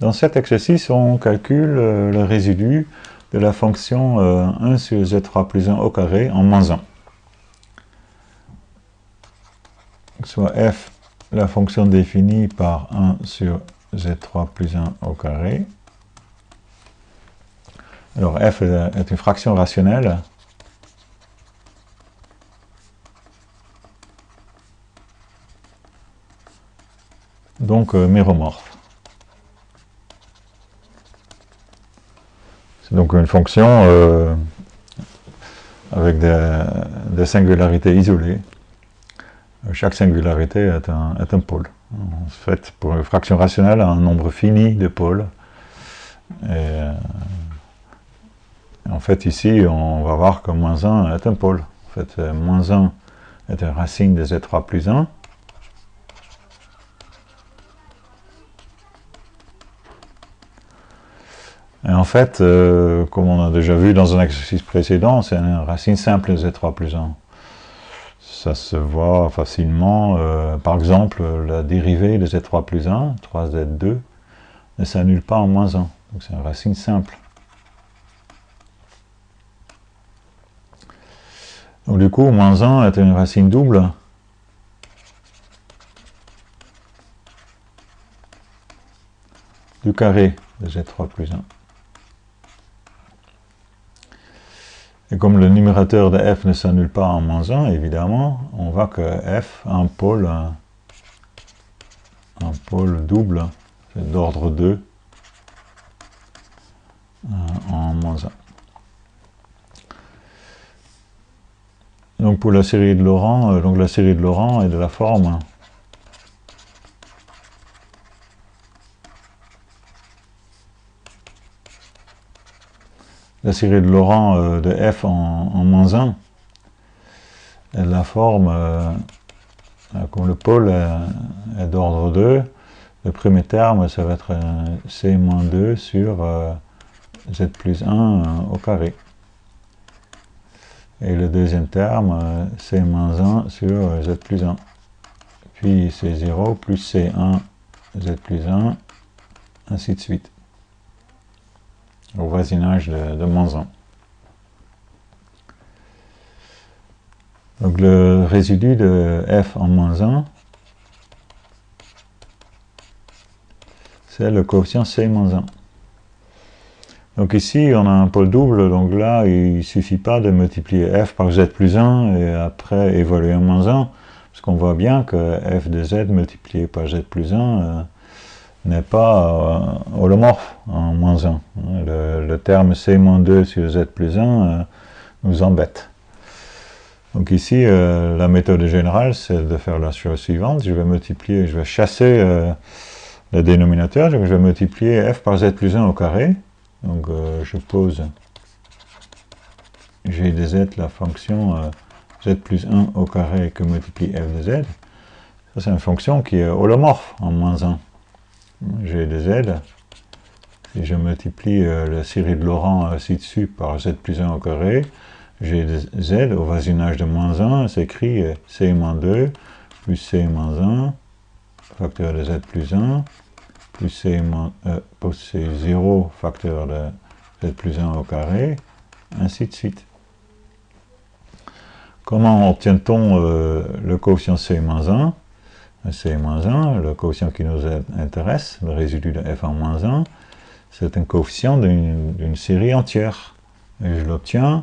Dans cet exercice, on calcule le résidu de la fonction 1 sur z3 plus 1 au carré en moins 1. Soit f, la fonction définie par 1 sur z3 plus 1 au carré. Alors f est une fraction rationnelle. Donc méromorphe. C'est donc une fonction avec des singularités isolées. Chaque singularité est un pôle. En fait, pour une fraction rationnelle, un nombre fini de pôles. Et en fait, ici, on va voir que moins 1 est un pôle. En fait, moins 1 est une racine de z3 plus 1. Et en fait, comme on a déjà vu dans un exercice précédent, c'est une racine simple de z3 plus 1. Ça se voit facilement. Par exemple, la dérivée de z3 plus 1, 3z2, ne s'annule pas en moins 1. Donc c'est une racine simple. Donc du coup, moins 1 est une racine double. Du carré de z3 plus 1. Et comme le numérateur de f ne s'annule pas en moins 1, évidemment, on voit que f a un pôle double, c'est d'ordre 2, en moins 1. Donc pour la série de Laurent, la série de Laurent est de la forme la série de Laurent de f en moins 1 est de la forme, comme le pôle est d'ordre 2, le premier terme, ça va être c-2 sur z plus 1 au carré. Et le deuxième terme, c-1 sur z plus 1. Puis c0 plus c1 z plus 1, ainsi de suite. Au voisinage de moins 1. Donc le résidu de f en moins 1, c'est le coefficient c-1. Donc ici, on a un pôle double, donc là, il ne suffit pas de multiplier f par z plus 1 et après évaluer en moins 1, parce qu'on voit bien que f de z multiplié par z plus 1 n'est pas holomorphe en moins 1. Le terme c-2 sur z plus 1 nous embête. Donc ici, la méthode générale, c'est de faire la chose suivante. Je vais chasser le dénominateur, donc je vais multiplier f par z plus 1 au carré. Donc je pose g de z, la fonction z plus 1 au carré que multiplie f de z. Ça, c'est une fonction qui est holomorphe en moins 1. G de z, si je multiplie la série de Laurent ci-dessus par z plus 1 au carré, g de z au voisinage de moins 1 s'écrit c-2 plus c-1 facteur de z plus 1 plus c0 facteur de z plus 1 au carré, ainsi de suite. Comment obtient-on le coefficient c-1 ? C-1, le coefficient qui nous intéresse, le résidu de f en moins 1, c'est un coefficient d'une série entière. Et je l'obtiens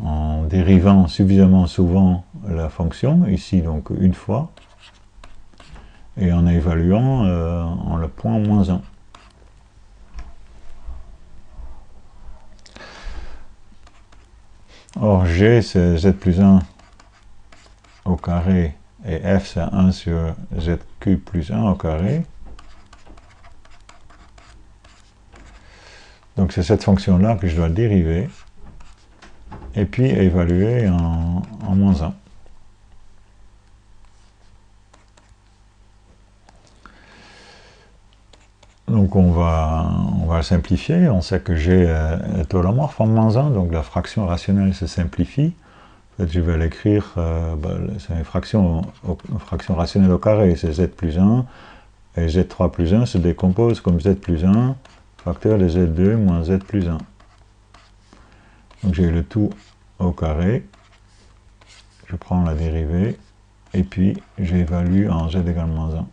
en dérivant suffisamment souvent la fonction, ici donc une fois, et en évaluant en le point moins 1. Or g c'est z plus 1 au carré, et f c'est 1 sur z cube plus 1 au carré. Donc c'est cette fonction-là que je dois dériver, et puis évaluer en moins 1. Donc on va simplifier, on sait que g est holomorphe en moins 1, donc la fraction rationnelle se simplifie. En fait, je vais l'écrire, c'est une fraction rationnelle au carré, c'est z plus 1, Et Z3 plus 1 se décompose comme Z plus 1, facteur de Z2 moins Z plus 1. Donc j'ai le tout au carré, je prends la dérivée, et puis j'évalue en Z égale moins 1.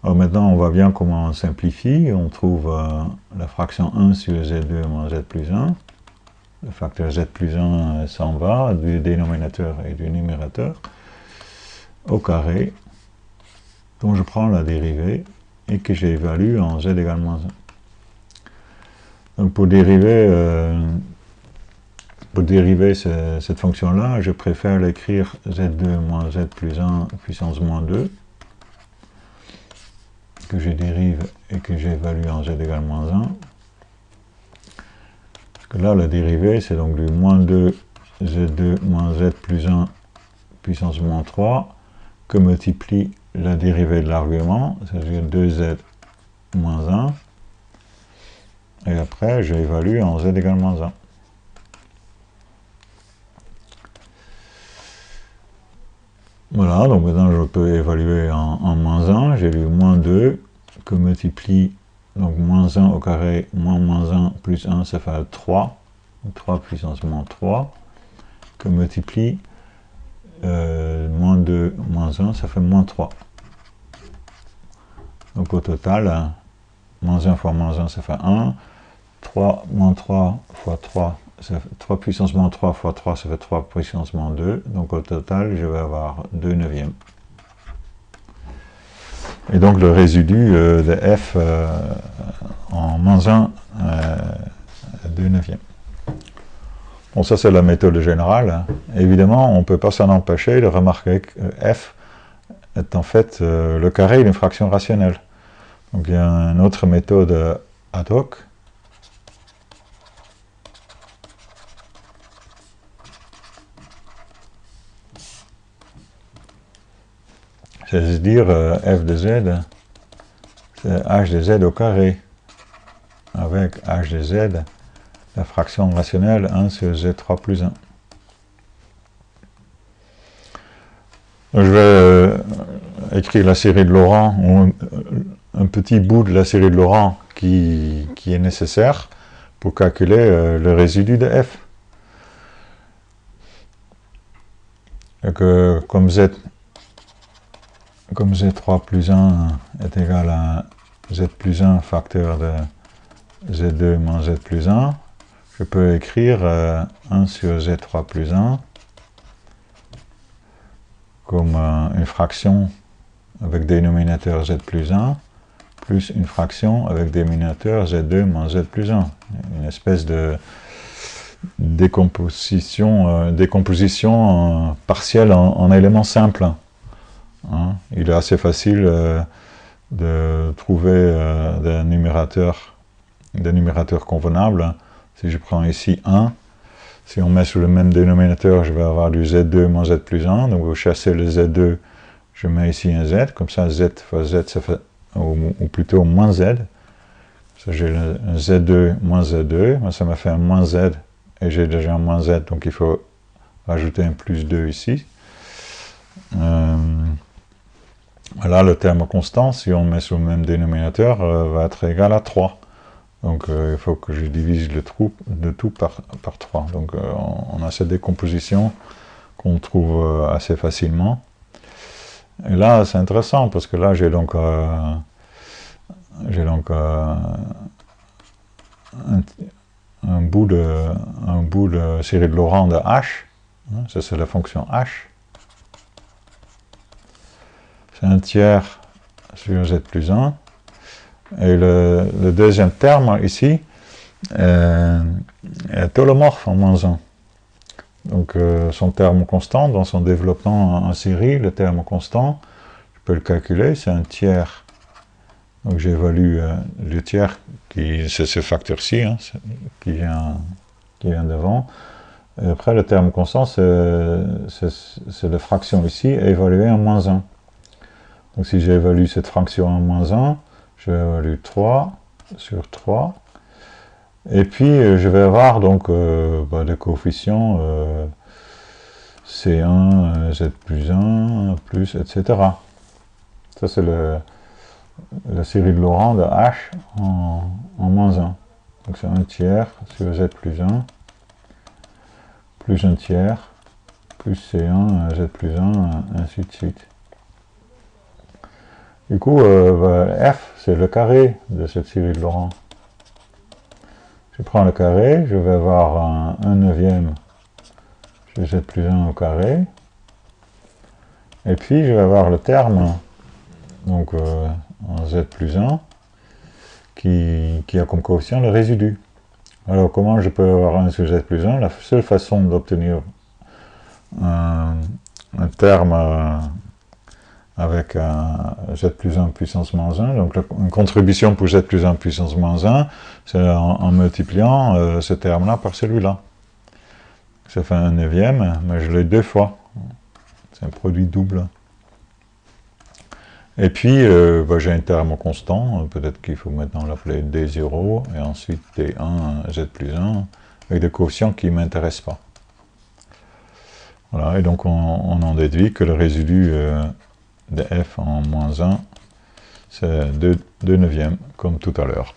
Alors maintenant on voit bien comment on simplifie, on trouve la fraction 1 sur Z2 moins Z plus 1. Le facteur Z plus 1 s'en va du dénominateur et du numérateur au carré, dont je prends la dérivée et que j'évalue en Z égale moins 1. Donc pour dériver cette fonction-là, je préfère l'écrire Z2 moins Z plus 1 puissance moins 2, que je dérive et que j'évalue en Z égale moins 1. Parce que là, la dérivée, c'est donc du moins 2 Z2 moins Z plus 1 puissance moins 3, que multiplie la dérivée de l'argument, c'est-à-dire 2Z moins 1, et après, j'évalue en Z égale moins 1. Voilà, donc maintenant je peux évaluer en moins 1, j'ai lu moins 2, que multiplie, donc moins 1 au carré, moins 1 plus 1, ça fait 3, 3 puissance moins 3, que multiplie moins 2, moins 1, ça fait moins 3. Donc au total, moins 1 fois moins 1, ça fait 1, 3 moins 3 fois 3, ça fait 3 puissance moins 3 fois 3, ça fait 3 puissance moins 2, donc au total, je vais avoir 2 neuvièmes. Et donc le résidu de f en moins 1, 2 neuvièmes. Bon, ça c'est la méthode générale. Évidemment, on ne peut pas s'en empêcher de remarquer que f est en fait le carré d'une fraction rationnelle. Donc il y a une autre méthode ad hoc. C'est-à-dire f de z, c'est h de z au carré, avec h de z, la fraction rationnelle 1 sur z3 plus 1. Donc, je vais écrire la série de Laurent, ou un petit bout de la série de Laurent qui est nécessaire pour calculer le résidu de f. Donc, comme Z3 plus 1 est égal à Z plus 1 facteur de Z2 moins Z plus 1, je peux écrire 1 sur Z3 plus 1 comme une fraction avec dénominateur Z plus 1 plus une fraction avec dénominateur Z2 moins Z plus 1. Une espèce de décomposition partielle en éléments simples. Hein. Il est assez facile de trouver des numérateurs convenables. Si je prends ici 1, si on met sur le même dénominateur, je vais avoir du Z2 moins Z plus 1. Donc vous chassez le Z2, je mets ici un Z. Comme ça, Z fois Z, ça fait, ou plutôt moins Z. J'ai un Z2 moins Z2. Moi, ça m'a fait un moins Z. Et j'ai déjà un moins Z, donc il faut rajouter un plus 2 ici. Voilà, le terme constant, si on met sur le même dénominateur, va être égal à 3. Donc il faut que je divise le tout par 3. Donc on a cette décomposition qu'on trouve assez facilement. Et là, c'est intéressant, parce que là, j'ai donc un bout de série de Laurent de h. Ça, c'est la fonction h. C'est un tiers sur z plus 1. Et le deuxième terme ici est holomorphe en moins 1. Donc son terme constant, dans son développement en série, le terme constant, je peux le calculer, c'est un tiers. Donc j'évalue le tiers, c'est ce facteur-ci, hein, qui vient devant. Et après, le terme constant, c'est la fraction ici, évaluée en moins 1. Donc si j'évalue cette fraction en moins 1, je vais évaluer 3 sur 3. Et puis je vais avoir donc des coefficients C1, Z plus 1, plus, etc. Ça c'est la série de Laurent de H en moins 1. Donc c'est 1 tiers sur Z plus 1, plus 1 tiers, plus C1, Z plus 1, ainsi de suite. Du coup, F, c'est le carré de cette série de Laurent. Je prends le carré, je vais avoir un neuvième sur Z plus 1 au carré. Et puis, je vais avoir le terme, donc en Z plus 1, qui a comme coefficient le résidu. Alors, comment je peux avoir 1 sur Z plus 1? La seule façon d'obtenir un terme avec un Z plus 1 puissance moins 1, donc une contribution pour Z plus 1 puissance moins 1, c'est en multipliant ce terme-là par celui-là. Ça fait un neuvième, mais je l'ai 2 fois. C'est un produit double. Et puis, j'ai un terme constant, peut-être qu'il faut maintenant l'appeler D0, et ensuite D1, Z plus 1, avec des coefficients qui ne m'intéressent pas. Voilà, et donc on en déduit que le résidu de f en moins 1, c'est 2 neuvièmes, comme tout à l'heure.